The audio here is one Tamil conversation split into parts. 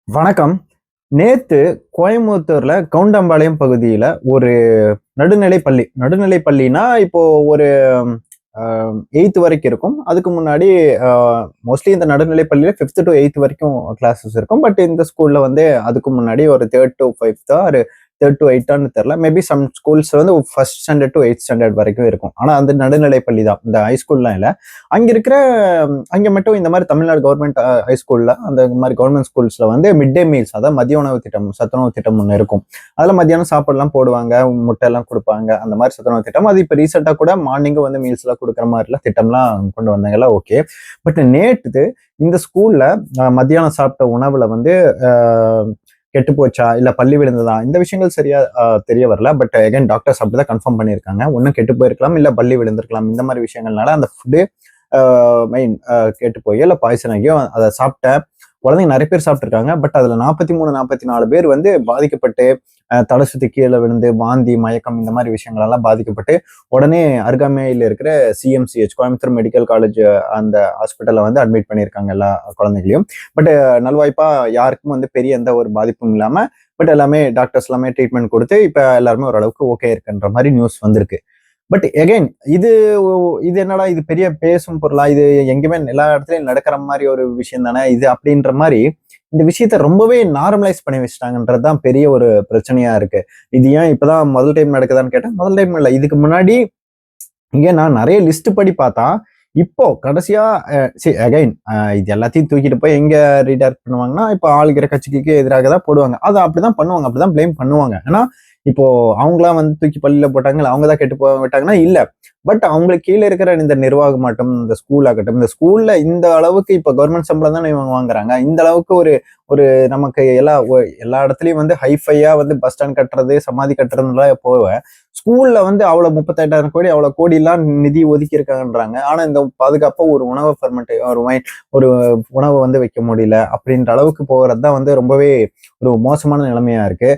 வணக்கம். நேத்து கோயம்புத்தூர்ல கவுண்டம்பாளையம் பகுதியில ஒரு நடுநிலை பள்ளினா இப்போ ஒரு 8த் வரைக்கும் இருக்கும். அதுக்கு முன்னாடி மோஸ்ட்லி இந்த நடுநிலை பள்ளியில 5த் டு 8த் வரைக்கும் கிளாஸஸ் இருக்கும். பட் இந்த ஸ்கூல்ல வந்து அதுக்கு முன்னாடி ஒரு 3rd டு 5த் ஆர் 3rd டு 8த்தான்னு தெரியல. மேபி சம் ஸ்கூல்ஸ் வந்து 1st standard to 8th standard வரைக்கும் இருக்கும். ஆனா அந்த நடுநிலை பள்ளி தான். இந்த ஹைஸ்கூல்லாம் இல்ல. அங்க இருக்கிற அங்க மட்டும் இந்த மாதிரி தமிழ்நாடு கவர்மெண்ட் ஹைஸ்கூல்ல அந்த மாதிரி கவர்மெண்ட் ஸ்கூல்ஸ்ல வந்து மிட் டே மீல்ஸ், அதாவது மதிய உணவு திட்டம், சத்துணவு திட்டம் ஒன்று இருக்கும். அதுல மத்தியானம் சாப்பாடுலாம் போடுவாங்க, முட்டை எல்லாம் கொடுப்பாங்க. அந்த மாதிரி சத்துணவு திட்டம் அது இப்ப ரீசெண்டா கூட மார்னிங் வந்து மீல்ஸ் எல்லாம் கொடுக்குற மாதிரிலாம் திட்டம்லாம் கொண்டு வந்தாங்கல்ல, ஓகே. பட் நேற்று இந்த ஸ்கூல்ல மத்தியானம் சாப்பிட்ட உணவுல வந்து கெட்டு போச்சா இல்ல பள்ளி விழுந்ததா இந்த விஷயங்கள் சரியா தெரிய வரல. பட் அகைன் டாக்டர்ஸ் அப்படிதான் கன்ஃபார்ம் பண்ணியிருக்காங்க. ஒன்னும் கெட்டு போயிருக்கலாம், இல்ல பள்ளி விழுந்திருக்கலாம். இந்த மாதிரி விஷயங்கள்னால அந்த ஃபுட்டு மெயின் கெட்டு போய் இல்ல பாய்சன் ஆகியோ அதை சாப்பிட்ட குழந்தைங்க நிறைய பேர் சாப்பிட்டுருக்காங்க. பட் அதுல 43 44 பேர் வந்து பாதிக்கப்பட்டு தலை சுத்தி கீழே விழுந்து வாந்தி மயக்கம் இந்த மாதிரி விஷயங்கள் எல்லாம் பாதிக்கப்பட்டு உடனே அருகாமையில் இருக்கிற சிஎம்சிஹெச் கோயம்புத்தூர் மெடிக்கல் காலேஜ் அந்த ஹாஸ்பிட்டல்ல வந்து அட்மிட் பண்ணியிருக்காங்க எல்லா குழந்தைகளையும். பட் நல்வாய்ப்பா யாருக்கும் வந்து பெரிய எந்த ஒரு பாதிப்பும் இல்லாம பட் எல்லாமே டாக்டர்ஸ் எல்லாமே ட்ரீட்மெண்ட் கொடுத்து இப்ப எல்லாருமே ஓரளவுக்கு ஓகே இருக்குன்ற மாதிரி நியூஸ் வந்திருக்கு. பட் எகைன் இது இது என்னடா இது பெரிய பேசும் பொருளா, இது எங்கேயுமே எல்லா இடத்துலயும் நடக்கிற மாதிரி ஒரு விஷயம் தானே இது அப்படின்ற மாதிரி இந்த விஷயத்த ரொம்பவே நார்மலைஸ் பண்ணி வச்சுட்டாங்கன்றதுதான் பெரிய ஒரு பிரச்சனையா இருக்கு. இது ஏன் இப்பதான் முதல் டைம் நடக்குதான்னு கேட்டா முதல் டைம் இல்லை, இதுக்கு முன்னாடி இங்க நான் நிறைய லிஸ்ட் படி பார்த்தா இப்போ கடைசியா அகைன் இது எல்லாத்தையும் தூக்கிட்டு போய் எங்க ரீடைரக்ட் பண்ணுவாங்கன்னா இப்போ ஆளுகிற கட்சிக்கு எதிராக தான் போடுவாங்க. அதை அப்படிதான் பண்ணுவாங்க, அப்படிதான் பிளேம் பண்ணுவாங்க. ஏன்னா இப்போ அவங்களாம் வந்து தூக்கி பள்ளியில போட்டாங்க, அவங்க தான் கெட்டு போக விட்டாங்கன்னா இல்ல. பட் அவங்களுக்கு கீழே இருக்கிற இந்த நிர்வாகம் ஆகட்டும், இந்த ஸ்கூல் ஆகட்டும், இந்த ஸ்கூல்ல இந்த அளவுக்கு இப்ப கவர்மெண்ட் சம்பளம் தானே இவங்க வாங்குறாங்க. இந்த அளவுக்கு ஒரு ஒரு நமக்கு எல்லா இடத்துலயும் வந்து ஹைஃபையா வந்து பஸ் ஸ்டாண்ட் கட்டுறது, சமாதி கட்டுறதுலாம் போவ ஸ்கூல்ல வந்து அவ்வளவு 38,000 கோடி அவ்வளவு கோடி எல்லாம் நிதி ஒதுக்கி இருக்காங்கன்றாங்க. ஆனா இந்த பாதுகாப்பா ஒரு உணவை ஃபெர்மெண்ட் ஒரு உணவை வந்து வைக்க முடியல அப்படின்ற அளவுக்கு போகிறதுதான் வந்து ரொம்பவே ஒரு மோசமான நிலைமையா இருக்கு.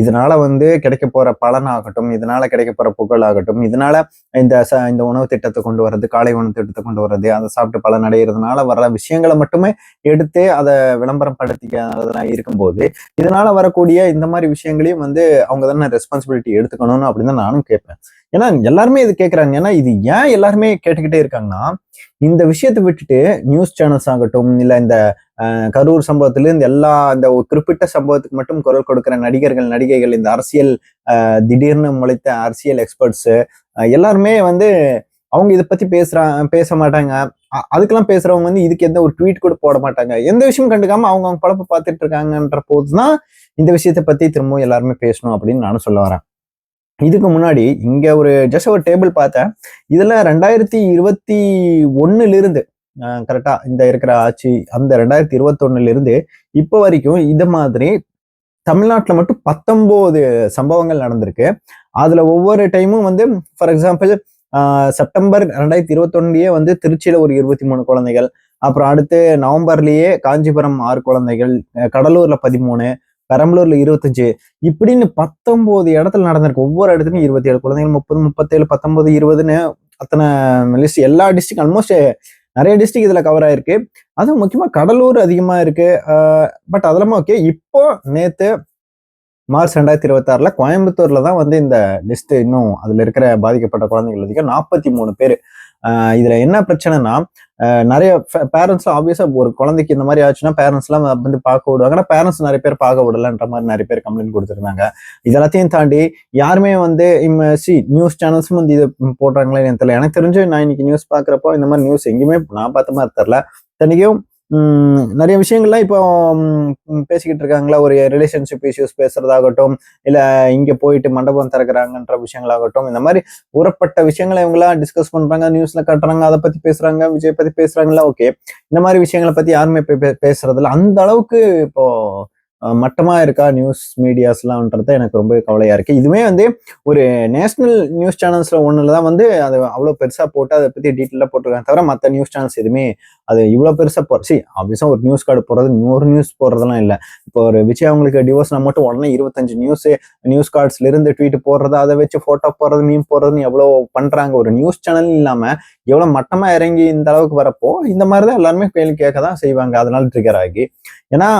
இதனால வந்து கிடைக்க போற பலன் ஆகட்டும், இதனால கிடைக்க போற புகழ் ஆகட்டும், இதனால இந்த உணவு திட்டத்தை கொண்டு வர்றது, காலை உணவு திட்டத்தை கொண்டு வர்றது, அதை சாப்பிட்டு பலன் அடைகிறதுனால வர்ற விஷயங்களை மட்டுமே எடுத்து அதை விளம்பரம் படுத்திக்கிறதெல்லாம் இருக்கும்போது இதனால வரக்கூடிய இந்த மாதிரி விஷயங்களையும் வந்து அவங்க தானே ரெஸ்பான்சிபிலிட்டி எடுத்துக்கணும்னு அப்படின்னு தான் நானும் கேட்பேன். ஏன்னா எல்லாருமே இது கேட்கறாங்க. ஏன்னா இது ஏன் எல்லாருமே கேட்டுக்கிட்டே இருக்காங்கன்னா, இந்த விஷயத்தை விட்டுட்டு நியூஸ் சேனல்ஸ் ஆகட்டும், இல்ல இந்த கரூர் சம்பவத்துல இருந்து இந்த ஒரு குறிப்பிட்ட சம்பவத்துக்கு மட்டும் குரல் கொடுக்கிற நடிகர்கள் நடிகைகள், இந்த அரசியல் திடீர்னு முளைத்த அரசியல் எக்ஸ்பர்ட்ஸ் எல்லாருமே வந்து அவங்க இதை பத்தி பேச மாட்டாங்க. அதுக்கெல்லாம் பேசுறவங்க வந்து இதுக்கு எந்த ஒரு ட்வீட் கூட போட மாட்டாங்க. எந்த விஷயமும் கண்டுக்காம அவங்க பழப்ப பார்த்துட்டு இருக்காங்கன்ற போதுதான் இந்த விஷயத்தை பத்தி திரும்பவும் எல்லாருமே பேசணும் அப்படின்னு நானும் சொல்ல வரேன். இதுக்கு முன்னாடி இங்க ஜஸ்ட் ஒரு டேபிள் பார்த்தேன். இதுல 2021 இருந்து கரெக்டா இந்த இருக்கிற ஆட்சி அந்த 2021 இருந்து இப்போ வரைக்கும் இது மாதிரி தமிழ்நாட்டுல மட்டும் 19 சம்பவங்கள் நடந்திருக்கு. அதுல ஒவ்வொரு டைமும் வந்து ஃபார் எக்ஸாம்பிள் செப்டம்பர் 2021லயே வந்து திருச்சியில ஒரு 23 குழந்தைகள், அப்புறம் அடுத்து நவம்பர்லயே காஞ்சிபுரம் 6 குழந்தைகள், கடலூர்ல 13, பெரம்பலூர்ல 25, இப்படின்னு 19 இடத்துல நடந்திருக்கு. ஒவ்வொரு இடத்துலயும் 27 குழந்தைகள், 30, 37, 19, 20ன்னு அத்தனை லிஸ்ட். எல்லா டிஸ்ட்ரிக்ட் ஆல்மோஸ்ட் நிறைய டிஸ்ட்ரிக்ட் இதுல கவர் ஆயிருக்கு. அதுவும் முக்கியமா கடலூர் அதிகமா இருக்கு. பட் அதெல்லாமே ஓகே. இப்போ நேத்து மார்ச் 2026 கோயம்புத்தூர்ல தான் வந்து இந்த லிஸ்ட் இன்னும் அதுல இருக்கிற பாதிக்கப்பட்ட குழந்தைகள் அதிகம் 43 பேர். இதுல என்ன பிரச்சனைனா நிறைய பேரண்ட்ஸ் ஆப்வியஸா ஒரு குழந்தைக்கு இந்த மாதிரி ஆச்சுன்னா பேரண்ட்ஸ் எல்லாம் வந்து பார்க்க விடுவாங்க. ஆனா பேரண்ட்ஸ் நிறைய பேர் பார்க்க விடலன்ற மாதிரி நிறைய பேர் கம்ப்ளைண்ட் கொடுத்துருந்தாங்க. இதெல்லாத்தையும் தாண்டி யாருமே வந்து நியூஸ் சேனல்ஸும் வந்து இது போடுறாங்களே எனக்கு தெரியல. எனக்கு தெரிஞ்சு நான் இன்னைக்கு நியூஸ் பாக்குறப்போ இந்த மாதிரி நியூஸ் எங்கேயுமே நான் பார்த்த மாதிரி தெரியல. தனிக்கும் நிறைய விஷயங்கள்லாம் இப்போ பேசிக்கிட்டு இருக்காங்களா, ஒரு ரிலேஷன்ஷிப் இஷ்யூஸ் பேசுறதாகட்டும், இல்ல இங்க போயிட்டு மண்டபம் திறக்கிறாங்கன்ற விஷயங்களாகட்டும், இந்த மாதிரி கூறப்பட்ட விஷயங்களை இவங்களாம் டிஸ்கஸ் பண்றாங்க, நியூஸ்ல காட்டுறாங்க, அதை பத்தி பேசுறாங்க, விஜய் பத்தி பேசுறாங்களா, ஓகே. இந்த மாதிரி விஷயங்களை பத்தி யாருமே பேசுறதில்ல. அந்த அளவுக்கு இப்போ மட்டமா இருக்கா நியூஸ் மீடியாஸ்லாம்ன்றது எனக்கு ரொம்ப கவலையா இருக்கு. இதுவே வந்து ஒரு நேஷனல் நியூஸ் சேனல்ஸ்ல ஒண்ணுலதான் வந்து அது அவ்வளவு பெருசா போட்டு அதை பத்தி டீட்டெயிலா போட்டிருக்காங்க. தவிர மற்ற நியூஸ் சேனல்ஸ் எதுவுமே அது இவ்வளவு பெருசா ஆப்வியஸா ஒரு நியூஸ் கார்டு போடுறது இன்னொரு நியூஸ் போடுறதெல்லாம் இல்லை. இப்போ ஒரு விஜய் அவங்களுக்கு டிவோர்ஸ்னா மட்டும் உடனே 25 நியூஸ் கார்ட்ஸ்ல இருந்து ட்வீட் போடுறது, அதை வச்சு போட்டோ போடுறது, மீம் போடுறதுன்னு எவ்வளவு பண்றாங்க. ஒரு நியூஸ் சேனல் இல்லாம எவ்வளவு மட்டமா இறங்கி இந்த அளவுக்கு வரப்போ இந்த மாதிரிதான் எல்லாருமே கேள்வி கேட்கதான் செய்வாங்க. அதனால ட்ரிகர் ஆகி. ஏன்னா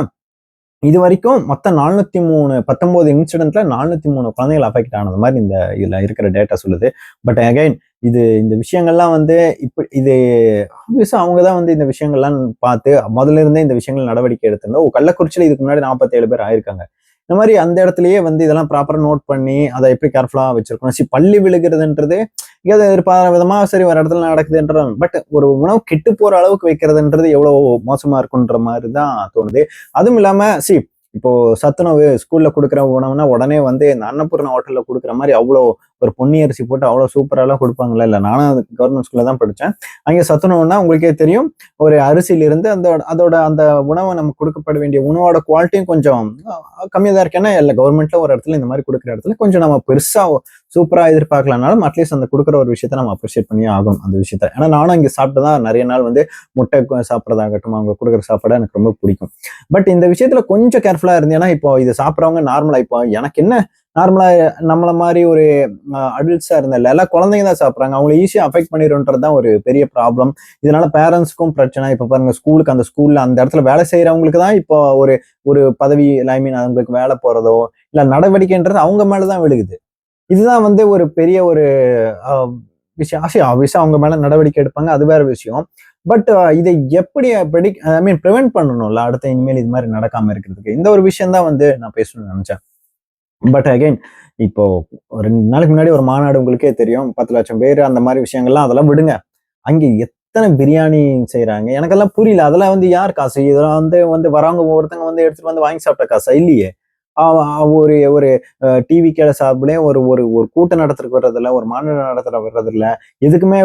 இது வரைக்கும் மொத்தம் 19 இன்சிடென்ட்ல 403 குழந்தைகள் அஃபெக்ட் ஆனது மாதிரி இந்த இதுல இருக்கிற டேட்டா சொல்லுது. பட் அகைன் இந்த விஷயங்கள்லாம் வந்து இப்ப இது ஆப்வியஸா அவங்க தான் வந்து இந்த விஷயங்கள்லாம் பார்த்து முதல்ல இருந்தே இந்த விஷயங்கள் நடவடிக்கை எடுத்திருந்தோம். கள்ளக்குறிச்சியில இதுக்கு முன்னாடி 47 பேர் ஆயிருக்காங்க. இந்த மாதிரி அந்த இடத்துலயே வந்து இதெல்லாம் ப்ராப்பரா நோட் பண்ணி அதை எப்படி கேர்ஃபுல்லா வச்சிருக்கணும். பள்ளி விழுகிறதுன்றது ஏதோ எதிர்பாராத விதமா சரி ஒரு இடத்துல நடக்குதுன்ற, பட் ஒரு உணவு கெட்டு போற அளவுக்கு வைக்கிறதுன்றது எவ்வளவு மோசமா இருக்குன்ற மாதிரி தான் தோணுது. அதுவும் இல்லாம இப்போ சத்துணவு ஸ்கூல்ல கொடுக்குற உணவுனா உடனே வந்து இந்த அன்னபூர்ணா ஹோட்டல்ல கொடுக்குற மாதிரி அவ்வளோ ஒரு பொன்னி அரிசி போட்டு அவ்வளோ சூப்பராலாம் கொடுப்பாங்களா இல்லை. நானும் கவர்மெண்ட் ஸ்கூல்ல தான் படித்தேன். அங்கே சத்துணவுனா உங்களுக்கே தெரியும், ஒரு அரிசியிலிருந்து அதோட அந்த உணவை நமக்கு கொடுக்கப்பட வேண்டிய உணவோட குவாலிட்டியும் கொஞ்சம் கம்மியாக தான் இருக்கு. ஏன்னா இல்லை கவர்மெண்ட்ல ஒரு இடத்துல இந்த மாதிரி கொடுக்குற இடத்துல கொஞ்சம் நம்ம பெருசா சூப்பரா எதிர்பார்க்கலனாலும் அட்லீஸ்ட் அந்த கொடுக்குற ஒரு விஷயத்த நம்ம அப்ரிஷியேட் பண்ணியே ஆகும் அந்த விஷயத்த. ஏன்னா நானும் இங்கே சாப்பிட்டு தான் நிறைய நாள் வந்து முட்டை சாப்பிட்றதாகட்டும் அவங்க கொடுக்குற சாப்பாடு எனக்கு ரொம்ப பிடிக்கும். பட் இந்த விஷயத்துல கொஞ்சம் கேர்ஃபுல்லா இருந்தேன்னா இப்போ இது சாப்பிட்றவங்க நார்மலா இப்போ எனக்கு என்ன நார்மலா நம்மள மாதிரி ஒரு அடல்ட்ஸா இருந்தால எல்லாம் குழந்தைங்க தான் சாப்பிட்றாங்க, அவங்களை ஈஸியா அஃபெக்ட் பண்ணிடும்ன்றது தான் ஒரு பெரிய ப்ராப்ளம். இதனால பேரண்ட்ஸ்க்கும் பிரச்சனை. இப்ப பாருங்க ஸ்கூலுக்கு அந்த ஸ்கூல்ல அந்த இடத்துல வேலை செய்யறவங்களுக்கு தான் இப்போ ஒரு ஒரு பதவி ஐ மீன் அவங்களுக்கு வேலை போறதோ இல்ல நடவடிக்கைன்றது அவங்க மேலதான் விழுகுது. இதுதான் வந்து ஒரு பெரிய ஒரு விஷயம். ஆப்வியஸா அவங்க மேல நடவடிக்கை எடுப்பாங்க, அது வேற விஷயம். பட் இதை எப்படி ஐ மீன் ப்ரிவென்ட் பண்ணணும்ல, அடுத்த இனிமேல் இது மாதிரி நடக்காம இருக்கிறதுக்கு இந்த ஒரு விஷயம் தான் வந்து நான் பேசணும்னு நினைச்சேன். பட் அகைன் இப்போ 2 நாளைக்கு முன்னாடி ஒரு மாநாடு உங்களுக்கே தெரியும், 10 லட்சம் பேர் அந்த மாதிரி விஷயங்கள்லாம் அதெல்லாம் விடுங்க. அங்க எத்தனை பிரியாணி செய்யறாங்க எனக்கெல்லாம் புரியல. அதெல்லாம் வந்து யார் காசு? இதெல்லாம் வந்து வந்து வரவங்க ஒவ்வொருத்தங்க வந்து எடுத்துட்டு வந்து வாங்கி சாப்பிட்ட காசா? இல்லையே. ஒரு ஒரு டிவி கேட சார்பிலே ஒரு ஒரு ஒரு கூட்டம் நடத்துறதுக்கு வர்றதில்ல, ஒரு மாநாடு நடத்துற வர்றதில்ல, எதுக்குமே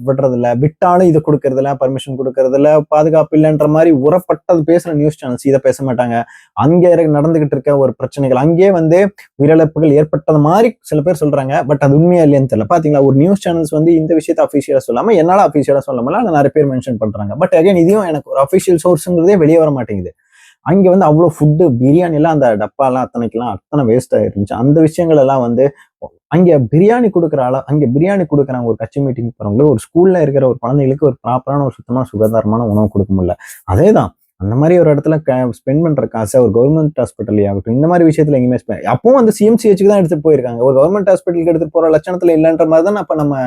விடுறதில்ல, விட்டாலும் இது கொடுக்கறதில்ல, பர்மிஷன் கொடுக்கறதில்ல, பாதுகாப்பு இல்லைன்ற மாதிரி உரப்பட்டது பேசுற நியூஸ் சேனல்ஸ் இதை பேச மாட்டாங்க. அங்கே நடந்துகிட்டு இருக்க ஒரு பிரச்சனைகள் அங்கேயே வந்து உயிரிழப்புகள் ஏற்பட்டது மாதிரி சில பேர் சொல்றாங்க. பட் அது உண்மையா இல்லையான்னு தெரியல. பாத்தீங்களா, ஒரு நியூஸ் சேனல்ஸ் வந்து இந்த விஷயத்த அபிஷியலா சொல்லாம என்னால அபிஷியலா சொல்ல முடியல, அதை நிறைய பேர் மென்ஷன் பண்றாங்க. பட் அகைன் இதையும் எனக்கு ஒரு அபிஷியல் சோர்ஸ்ங்கிறதே வெளியே வர மாட்டேங்குது. அங்க வந்து அவ்வளவு ஃபுட்டு பிரியாணி எல்லாம் அந்த டப்பா எல்லாம் அத்தனை வேஸ்ட் ஆயிருந்துச்சு. அந்த விஷயங்கள் எல்லாம் வந்து அங்க பிரியாணி கொடுக்குறாங்க ஒரு கட்சி மீட்டிங் போறவங்களுக்கு, ஒரு ஸ்கூல்ல இருக்கிற ஒரு குழந்தைகளுக்கு ஒரு ப்ராப்பரான ஒரு சுத்தமான சுகாதாரமான உணவு கொடுக்க முடியல. அதேதான் அந்த மாதிரி ஒரு இடத்துல ஸ்பெண்ட் பண்ற காசை ஒரு கவர்மெண்ட் ஹாஸ்பிட்டல் ஆகட்டும் இந்த மாதிரி விஷயத்துல எங்கேயுமே அப்பவும் வந்து சிஎம்சிஹெச்சுக்கு தான் எடுத்துட்டு போயிருக்காங்க. ஒரு கவர்மெண்ட் ஹாஸ்பிட்டலுக்கு எடுத்துட்டு போற லட்சணத்துல இல்லைன்ற மாதிரி தான் அப்ப நம்ம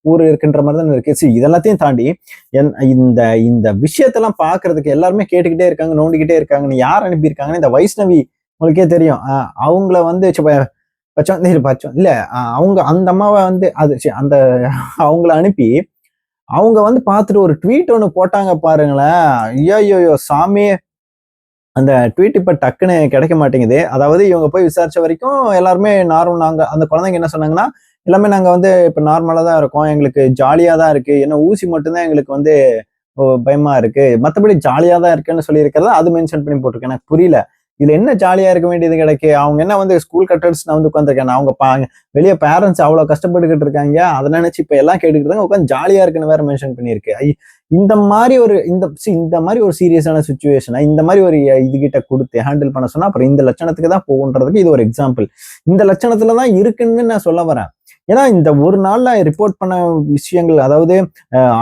ஊர் இருக்கின்ற மாதிரி தான் இருக்கு. சரி, இதெல்லாத்தையும் தாண்டி இந்த இந்த விஷயத்தெல்லாம் பாக்குறதுக்கு எல்லாருமே கேட்டுக்கிட்டே இருக்காங்க, நோண்டிக்கிட்டே இருக்காங்கன்னு யார் அனுப்பியிருக்காங்கன்னு இந்த வைஷ்ணவி உங்களுக்கே தெரியும். அவங்கள வந்து பச்சோம் இல்ல, அவங்க அந்த அம்மாவை வந்து அந்த அவங்கள அனுப்பி அவங்க வந்து பார்த்துட்டு ஒரு ட்வீட் ஒண்ணு போட்டாங்க பாருங்களேன். ஐயோ சாமி, அந்த ட்வீட் இப்ப டக்குன்னு கிடைக்க மாட்டேங்குது. அதாவது இவங்க போய் விசாரிச்ச வரைக்கும் எல்லாருமே நார்மல். நாங்க அந்த குழந்தைங்க என்ன சொன்னாங்கன்னா, எல்லாமே நாங்க வந்து இப்ப நார்மலா தான் இருக்கோம், எங்களுக்கு ஜாலியா தான் இருக்கு, ஏன்னா ஊசி மட்டும்தான் எங்களுக்கு வந்து பயமா இருக்கு, மத்தபடி ஜாலியா தான் இருக்குன்னு சொல்லி இருக்கிறதா அது மென்ஷன் பண்ணி போட்டிருக்கேன். எனக்கு புரியல இதுல என்ன ஜாலியா இருக்க வேண்டியது கிடைக்கு. அவங்க என்ன வந்து ஸ்கூல் கட்டர்ஸ் நான் வந்து உட்காந்துருக்கேன், அவங்க வெளியே பேரண்ட்ஸ் அவ்வளவு கஷ்டப்பட்டுக்கிட்டு இருக்காங்க, அதை நினைச்சு இப்ப எல்லாம் கேட்டுக்கிட்டு உட்காந்து ஜாலியா இருக்குன்னு வேற மென்ஷன் பண்ணியிருக்கு. இந்த மாதிரி ஒரு சீரியஸான சுச்சுவேஷனை இந்த மாதிரி ஒரு இதுகிட்ட கொடுத்து ஹேண்டில் பண்ண சொன்னா அப்புறம் இந்த லட்சணத்துக்கு தான் போகுன்றதுக்கு இது ஒரு எக்ஸாம்பிள். இந்த லட்சணத்துலதான் இருக்குன்னு நான் சொல்ல வரேன். ஏன்னா இந்த ஒரு நாள்ல ரிப்போர்ட் பண்ண விஷயங்கள், அதாவது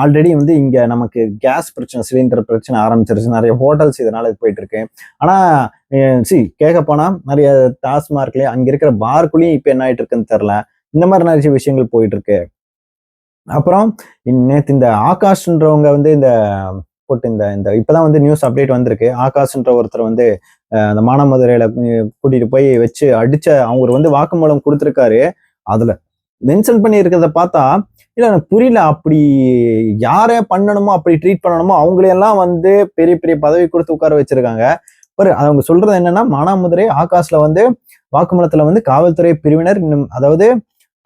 ஆல்ரெடி வந்து இங்க நமக்கு கேஸ் பிரச்சனை, சிலிண்டர் பிரச்சனை ஆரம்பிச்சிருச்சு, நிறைய ஹோட்டல்ஸ் இதனால போயிட்டு இருக்கு. ஆனா கேட்க போனா நிறைய டாஸ்மார்க்லயே அங்க இருக்கிற பார்க்குள்ளேயும் இப்ப என்ன ஆயிட்டு இருக்குன்னு தெரியல. இந்த மாதிரி நிறைய விஷயங்கள் போயிட்டு இருக்கு. அப்புறம் நேத்து இந்த ஆகாஷ்ன்றவங்க வந்து இந்த போட்டு இந்த இப்பதான் வந்து நியூஸ் அப்டேட் வந்திருக்கு. ஆகாஷ்ன்ற ஒருத்தர் வந்து அந்த மானாமதுரையில கூட்டிட்டு போய் வச்சு அடிச்ச அவர் வந்து வாக்குமூலம் கொடுத்திருக்காரு. அதுல மென்ஷன் பண்ணி இருக்கிறத பார்த்தா இல்ல எனக்கு புரியல. அப்படி யாரை பண்ணணுமோ அப்படி ட்ரீட் பண்ணணுமோ அவங்களையெல்லாம் வந்து பெரிய பெரிய பதவி கொடுத்து உட்கார வச்சிருக்காங்க. அவங்க சொல்றது என்னன்னா, மானாமதுரை ஆகாஷ்ல வந்து வாக்குமூலத்துல வந்து காவல்துறை பிரிவினர் அதாவது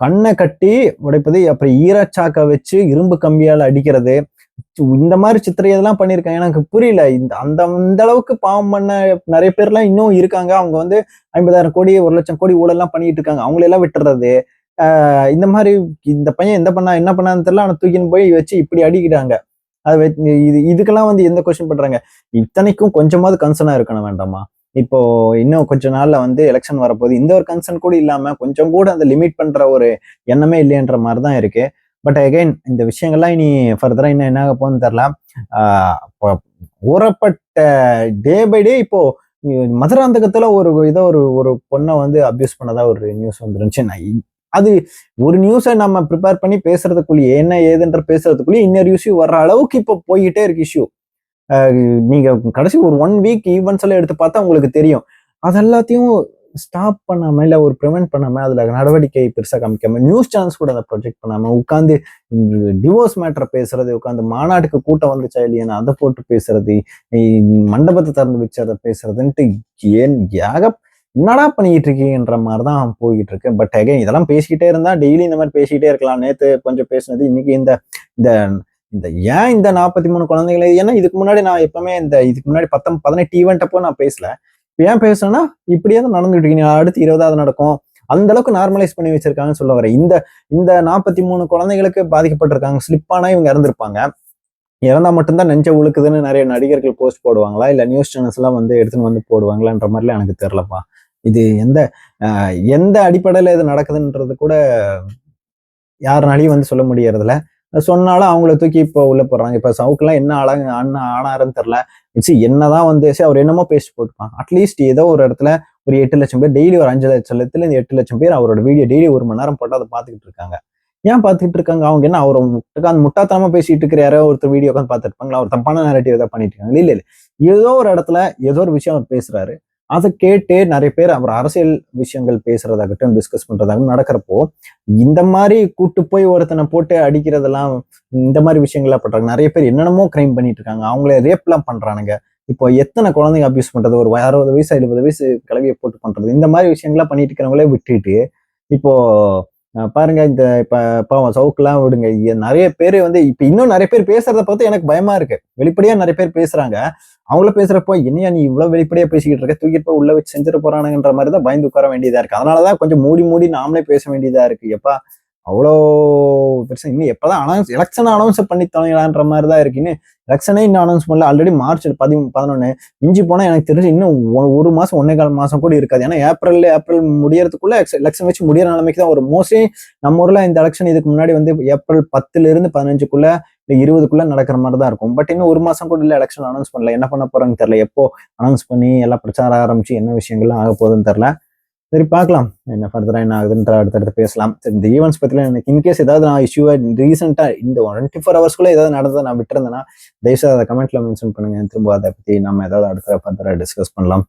கண்ணை கட்டி உடைப்பது, அப்புறம் ஈரச்சாக்க வச்சு இரும்பு கம்பியால அடிக்கிறது, இந்த மாதிரி சித்திரையெல்லாம் பண்ணியிருக்காங்க. எனக்கு புரியல. அந்த அளவுக்கு பாவம் பண்ண நிறைய பேர்லாம் இன்னும் இருக்காங்க. அவங்க வந்து 50,000 கோடி 1,00,000 கோடி ஊழல்லாம் பண்ணிட்டு இருக்காங்க. அவங்களெல்லாம் விட்டுறது. இந்த மாதிரி இந்த பையன் என்ன பண்ணான்னு தெரியல, ஆனா தூக்கின்னு போய் வச்சு இப்படி அடிக்கிறாங்க. அது இதுக்கெல்லாம் வந்து எந்த கொஸ்டின் பண்றாங்க? இத்தனைக்கும் கொஞ்சமாவது கன்சர்னா இருக்கணும் வேண்டாமா? இப்போ இன்னும் கொஞ்ச நாள்ல வந்து எலெக்ஷன் வரப்போகுது. இந்த ஒரு கன்சர்ன் கூட இல்லாம கொஞ்சம் கூட அந்த லிமிட் பண்ற ஒரு எண்ணமே இல்லையன்ற மாதிரிதான் இருக்கு. பட் அகைன் இந்த விஷயங்கள்லாம் இனி ஃபர்தரா இன்னும் என்ன ஆக போகுதுன்னு தெரியல. ஊறப்பட்ட டே பை டே இப்போ மதுராந்தகத்துல ஒரு பொண்ணை வந்து அபியூஸ் பண்ணதா ஒரு நியூஸ் வந்துருந்துச்சு. அது ஒரு நியூஸை நம்ம ப்ரிப்பேர் பண்ணி பேசுறதுக்குள்ளேயே என்ன ஏதுன்ற பேசுறதுக்குள்ளேயே இன்னொரு இஷ்யூ வர்ற அளவுக்கு இப்போ போய்கிட்டே இருக்கு இஷ்யூ. நீங்க கடைசி ஒரு 1 வீக் ஈவெண்ட்ஸ் எல்லாம் எடுத்து பார்த்தா உங்களுக்கு தெரியும். அது எல்லாத்தையும் ஸ்டாப் பண்ணாம இல்ல ஒரு ப்ரிவென்ட் பண்ணாம அதுல நடவடிக்கை பெருசா காமிக்காம நியூஸ் சேனல்ஸ் கூட அதை ப்ரொஜெக்ட் பண்ணாம உட்காந்து டிவோர்ஸ் மேட்டர் பேசுறது, உட்காந்து மாநாட்டுக்கு கூட்டம் வந்துச்சா இல்லையா அதை போட்டு பேசுறது, மண்டபத்தை திறந்து வச்சு அதை பேசுறதுன்ட்டு ஏன் என்னடா பண்ணிட்டு இருக்கீங்கன்ற மாதிரிதான் போய்கிட்டு இருக்கு. பட் அகைன் இதெல்லாம் பேசிக்கிட்டே இருந்தா டெய்லி இந்த மாதிரி பேசிக்கிட்டே இருக்கலாம். நேத்து கொஞ்சம் பேசினது, இன்னைக்கு இந்த இந்த இந்த ஏன் இந்த 43 குழந்தைகளை, ஏன்னா இதுக்கு முன்னாடி நான் எப்பவுமே இதுக்கு முன்னாடி 18 ஈவெண்ட் அப்போ நான் பேசல. ஏன் பேசுறேன்னா இப்படியே தான் நடந்துட்டு இருக்கீங்க, அடுத்து 20வது நடக்கும், அந்த அளவுக்கு நார்மலைஸ் பண்ணி வச்சிருக்காங்கன்னு சொல்ல வரேன். இந்த 43 குழந்தைகளுக்கு பாதிக்கப்பட்டிருக்காங்க. ஸ்லிப்பானா இவங்க இறந்துருப்பாங்க, இறந்தா மட்டும்தான் நெஞ்ச உழுக்குதுன்னு நிறைய நடிகர்கள் போஸ்ட் போடுவாங்களா, இல்ல நியூஸ் சேனல்ஸ் எல்லாம் வந்து எடுத்துன்னு வந்து போடுவாங்களான்ற மாதிரிலாம் எனக்கு தெரியலப்பா. இது எந்த அடிப்படையில இது நடக்குதுன்றது கூட யாருனாலையும் வந்து சொல்ல முடியறதில்ல. சொன்னாலும் அவங்கள தூக்கி இப்போ உள்ள போடுறாங்க. இப்ப சவுக்குலாம் என்ன ஆனாருன்னு தெரியல. என்னதான் வந்து அவர் என்னமோ பேஸ்ட் போட்டுப்பான். அட்லீஸ்ட் ஏதோ ஒரு இடத்துல ஒரு 8 லட்சம் பேர் டெய்லி ஒரு 5 லட்சத்துல இந்த 8 லட்சம் பேர் அவரோட வீடியோ டெய்லி 1 மணி நேரம் போட்டு அதை பார்த்துக்கிட்டு இருக்காங்க. ஏன் பார்த்துக்கிட்டு இருக்காங்க? அவங்க என்ன அவர் முட்டாத்தனமா பேசிட்டு இருக்கிற யாரோ ஒருத்தர் வீடியோ உட்காந்து பார்த்துட்டு இருப்பாங்களா? அவர் தப்பான நேரட்டிவ் ஏதாவது பண்ணிட்டு இருக்காங்க? இல்ல. ஏதோ ஒரு இடத்துல ஏதோ ஒரு விஷயம் அவர் பேசுறாரு, அதை கேட்டு நிறைய பேர் அவர் அரசியல் விஷயங்கள் பேசுறதாகட்டும், டிஸ்கஸ் பண்றதாகட்டும் நடக்கிறப்போ இந்த மாதிரி கூட்டு போய் ஒருத்தனை போட்டு அடிக்கிறதெல்லாம், இந்த மாதிரி விஷயங்கள்லாம் பண்றாங்க. நிறைய பேர் என்னென்னமோ கிரைம் பண்ணிட்டு இருக்காங்க. அவங்கள ரேப் எல்லாம் பண்றானுங்க. இப்போ எத்தனை குழந்தைங்க அபியூஸ் பண்றது, ஒரு 60 வயசு 70 வயசு கிளவியை போட்டு பண்றது, இந்த மாதிரி விஷயங்கள்லாம் பண்ணிட்டு இருக்கிறவங்களே விட்டுட்டு இப்போ பாருங்க, இப்ப சவுக்கெல்லாம் விடுங்க. நிறைய பேர் வந்து இப்ப இன்னும் நிறைய பேர் பேசுறத பார்த்து எனக்கு பயமா இருக்கு. வெளிப்படையா நிறைய பேர் பேசுறாங்க. அவங்கள பேசுறப்போ என்னையா நீ இவ்வளவு வெளிப்படையா பேசிக்கிட்டு இருக்க, தூக்கிட்டு போய் உள்ள வச்சு செஞ்சுட்டு போறானுங்கன்ற மாதிரிதான் பயந்து உட்கார வேண்டியதா இருக்கு. அதனாலதான் கொஞ்சம் மூடி நாமளே பேச வேண்டியதா இருக்கு. எப்பா அவ்வளோ பெருசா இன்னும் எப்பதான் எலெக்ஷன் அனௌன்ஸ் பண்ணி தொலைங்களான்ற மாதிரிதான் இருக்கு. இன்னும் எலெக்ஷனே இன்னும் அனௌன்ஸ் பண்ணல. ஆல்ரெடி மார்ச் 11 மிஞ்சி போனா எனக்கு தெரிஞ்சு இன்னும் 1 மாசம் 1.25 மாசம் கூட இருக்காது. ஏன்னா ஏப்ரல் முடியறதுக்குள்ள எலெக்ஷன் வச்சு முடியற நிலைமைக்கு தான் ஒரு மோஸ்ட்லி நம்ம ஊர்ல இந்த எலெக்ஷன் இதுக்கு முன்னாடி வந்து ஏப்ரல் 10ல இருந்து 15க்குள்ள இல்ல 20க்குள்ள நடக்கிற மாதிரி தான் இருக்கும். பட் இன்னும் 1 மாசம் கூட இல்ல, எலெக்ஷன் அனௌன்ஸ் பண்ணல. என்ன பண்ண போறாங்கன்னு தெரியல. எப்போ அனௌன்ஸ் பண்ணி எல்லாம் பிரச்சாரம் ஆரம்பிச்சு என்ன விஷயங்கள்லாம் ஆக போகுதுன்னு தெரியல. சரி, பார்க்கலாம் என்ன ஃபர்தரா என்ன ஆகுதுன்ற அடுத்தடுத்து பேசலாம். சரி, இந்த ஈவெண்ட்ஸ் பத்தில எனக்கு இன்கேஸ் ஏதாவது நான் இஷ்யூவா ரீசெண்டா இந்த 24 ஹவர்ஸ்க்குள்ள ஏதாவது நடந்ததை நான் விட்டுருந்தேன்னா தயவுசெய்து அதை கமெண்ட்ல மென்ஷன் பண்ணுங்க. திரும்ப அதை பத்தி நம்ம ஏதாவது அடுத்த ஃபர்தரா டிஸ்கஸ் பண்ணலாம்.